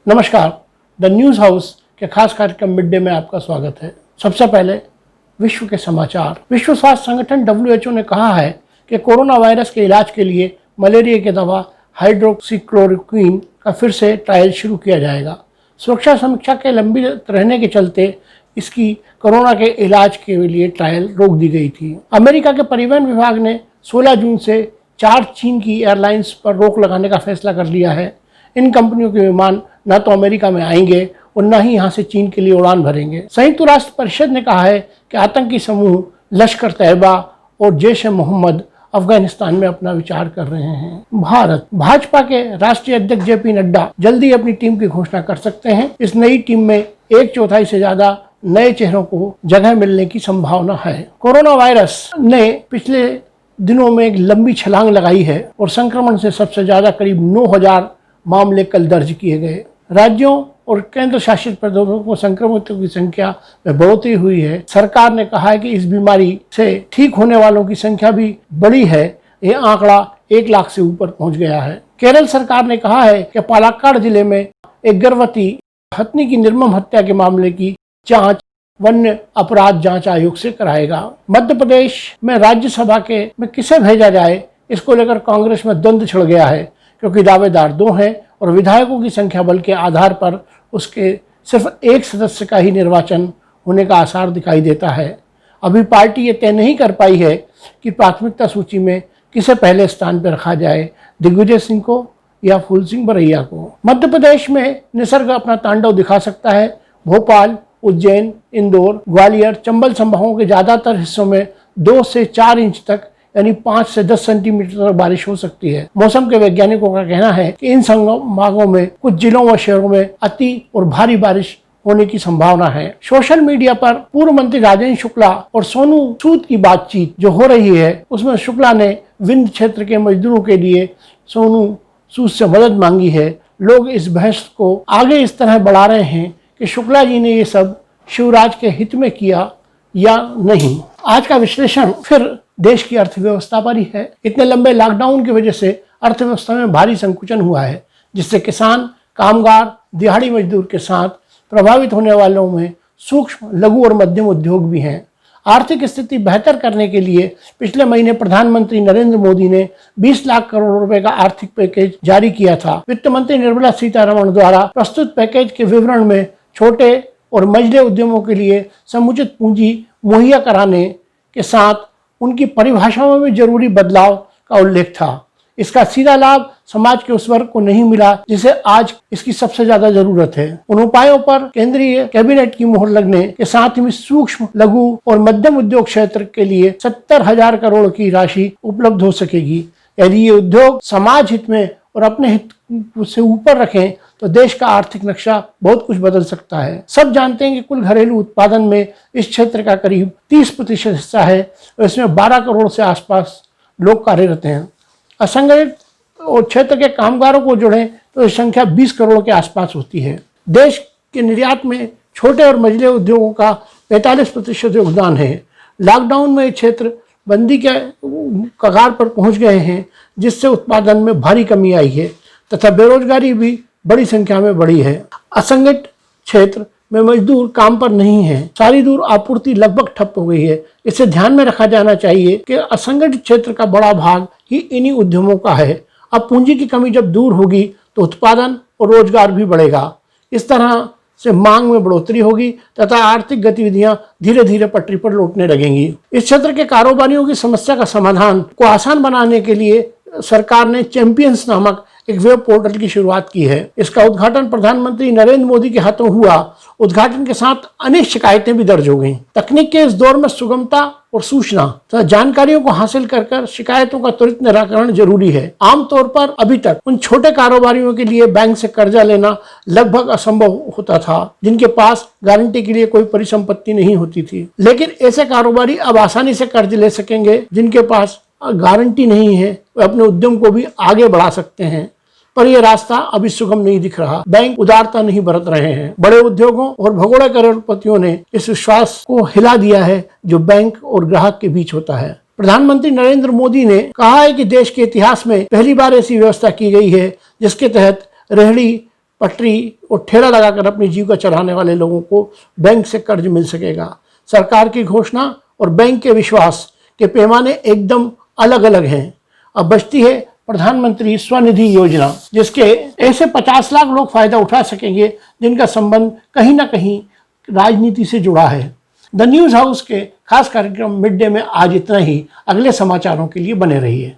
नमस्कार, the news house के खास कार्यक्रम मिड डे में आपका स्वागत है। सबसे पहले विश्व के समाचार। विश्व स्वास्थ्य संगठन WHO ने कहा है कि कोरोना वायरस के इलाज के लिए मलेरिया की दवा हाइड्रोक्सीक्लोरोक्वीन का फिर से ट्रायल शुरू किया जाएगा। सुरक्षा समीक्षा के लंबी रहने के चलते इसकी कोरोना के इलाज के लिए ट्रायल रोक दी गई थी। अमेरिका के परिवहन विभाग ने 16 जून से 4 चीन की एयरलाइंस पर रोक लगाने का फैसला कर लिया है। इन कंपनियों के विमान न तो अमेरिका में आएंगे और न ही यहाँ से चीन के लिए उड़ान भरेंगे। संयुक्त राष्ट्र परिषद ने कहा है कि आतंकी समूह लश्कर तैयबा और जैश ए मोहम्मद अफगानिस्तान में अपना विचार कर रहे हैं। भारत भाजपा के राष्ट्रीय अध्यक्ष JP नड्डा जल्दी अपनी टीम की घोषणा कर सकते हैं। इस नई टीम में 1/4 से ज्यादा नए चेहरों को जगह मिलने की संभावना है। कोरोना वायरस ने पिछले दिनों में एक लंबी छलांग लगाई है और संक्रमण से सबसे ज्यादा करीब 9,000 मामले कल दर्ज किए गए। राज्यों और केंद्र शासित प्रदेशों को संक्रमितों की संख्या में बढ़ोतरी हुई है। सरकार ने कहा है कि इस बीमारी से ठीक होने वालों की संख्या भी बढ़ी है। यह आंकड़ा 1 लाख से ऊपर पहुंच गया है। केरल सरकार ने कहा है कि पालक्काड़ जिले में एक गर्भवती पत्नी की निर्मम हत्या के मामले की जांच वन्य अपराध जांच आयोग से कराएगा। मध्य प्रदेश में राज्यसभा में किसे भेजा जाए, इसको लेकर कांग्रेस में द्वंद्व छिड़ गया है, क्योंकि दावेदार 2 हैं और विधायकों की संख्या बल के आधार पर उसके सिर्फ एक सदस्य का ही निर्वाचन होने का आसार दिखाई देता है। अभी पार्टी ये तय नहीं कर पाई है कि प्राथमिकता सूची में किसे पहले स्थान पर रखा जाए, दिग्विजय सिंह को या फूल सिंह बरैया को। मध्य प्रदेश में निसर्ग अपना तांडव दिखा सकता है। भोपाल, उज्जैन, इंदौर, ग्वालियर, चंबल संभागों के ज्यादातर हिस्सों में 2 से 4 इंच तक यानी 5 से 10 सेंटीमीटर तक बारिश हो सकती है। मौसम के वैज्ञानिकों का कहना है कि इन संभागों में कुछ जिलों व शहरों में अति और भारी बारिश होने की संभावना है। सोशल मीडिया पर पूर्व मंत्री राजेंद्र शुक्ला और सोनू सूद की बातचीत जो हो रही है, उसमें शुक्ला ने विंध्य क्षेत्र के मजदूरों के लिए सोनू सूद से मदद मांगी है। लोग इस बहस को आगे इस तरह बढ़ा रहे हैं कि शुक्ला जी ने ये सब शिवराज के हित में किया या नहीं। आज का विश्लेषण फिर देश की अर्थव्यवस्था पर ही है। इतने लंबे लॉकडाउन की वजह से अर्थव्यवस्था में भारी संकुचन हुआ है, जिससे किसान, कामगार, दिहाड़ी मजदूर के साथ प्रभावित होने वालों में सूक्ष्म, लघु और मध्यम उद्योग भी हैं। आर्थिक स्थिति बेहतर करने के लिए पिछले महीने प्रधानमंत्री नरेंद्र मोदी ने 20 लाख करोड़ रुपए का आर्थिक पैकेज जारी किया था। वित्त मंत्री निर्मला सीतारमण द्वारा प्रस्तुत पैकेज के विवरण में छोटे और मझले उद्यमों के लिए समुचित पूंजी मुहैया कराने के साथ उनकी परिभाषाओं में जरूरी बदलाव का उल्लेख था। इसका सीधा लाभ समाज के उस वर्ग को नहीं मिला जिसे आज इसकी सबसे ज्यादा जरूरत है। उन उपायों पर केंद्रीय कैबिनेट की मोहर लगने के साथ ही सूक्ष्म, लघु और मध्यम उद्योग क्षेत्र के लिए 70,000 करोड़ की राशि उपलब्ध हो सकेगी। यदि ये उद्योग समाज हित में और अपने हित से ऊपर रखें तो देश का आर्थिक नक्शा बहुत कुछ बदल सकता है। सब जानते हैं कि कुल घरेलू उत्पादन में इस क्षेत्र का करीब 30% हिस्सा है और इसमें 12 करोड़ से आसपास लोग कार्यरत हैं। असंगठित और क्षेत्र के कामगारों को जोड़ें तो यह संख्या 20 करोड़ के आसपास होती है। देश के निर्यात में छोटे और मझले उद्योगों का 45% योगदान है। लॉकडाउन में ये क्षेत्र बंदी के कगार पर पहुंच गए हैं, जिससे उत्पादन में भारी कमी आई है तथा बेरोजगारी भी बड़ी संख्या में बढ़ी है। असंगठित क्षेत्र में मजदूर काम पर नहीं है। सारी दूर आपूर्ति लगभग ठप हो गई है। इसे ध्यान में रखा जाना चाहिए कि असंगठित क्षेत्र का बड़ा भाग ही इन्हीं उद्यमों का है। अब पूंजी की कमी जब दूर होगी तो उत्पादन और रोजगार भी बढ़ेगा। इस तरह से मांग में बढ़ोतरी होगी तथा आर्थिक गतिविधियां धीरे धीरे पटरी पर लौटने लगेंगी। इस क्षेत्र के कारोबारियों की समस्या का समाधान को आसान बनाने के लिए सरकार ने चैंपियंस नामक एक वेब पोर्टल की शुरुआत की है। इसका उद्घाटन प्रधानमंत्री नरेंद्र मोदी के हाथों हुआ। उद्घाटन के साथ अनेक शिकायतें भी दर्ज हो गईं। तकनीक के इस दौर में सुगमता और सूचना तथा जानकारियों को हासिल कर शिकायतों का त्वरित निराकरण जरूरी है। आमतौर पर अभी तक उन छोटे कारोबारियों के लिए बैंक से कर्जा लेना लगभग असंभव होता था, जिनके पास गारंटी के लिए कोई परिसंपत्ति नहीं होती थी। लेकिन ऐसे कारोबारी अब आसानी से कर्ज ले सकेंगे। जिनके पास गारंटी नहीं है वे अपने उद्यम को भी आगे बढ़ा सकते हैं, पर यह रास्ता अभी सुगम नहीं दिख रहा। बैंक उदारता नहीं बरत रहे हैं। बड़े उद्योगों और भगोड़े करोड़पतियों ने इस विश्वास को हिला दिया है जो बैंक और ग्राहक के बीच होता है। प्रधानमंत्री नरेंद्र मोदी ने कहा है कि देश के इतिहास में पहली बार ऐसी व्यवस्था की गई है जिसके तहत रेहड़ी पटरी और ठेला लगाकर अपनी जीविका चलाने वाले लोगों को बैंक से कर्ज मिल सकेगा। सरकार की घोषणा और बैंक के विश्वास के पैमाने एकदम अलग अलग हैं। अब बचती है प्रधानमंत्री स्वनिधि योजना, जिसके ऐसे 50 लाख लोग फायदा उठा सकेंगे जिनका संबंध कहीं ना कहीं राजनीति से जुड़ा है। द न्यूज़ हाउस के खास कार्यक्रम मिड डे में आज इतना ही। अगले समाचारों के लिए बने रहिए।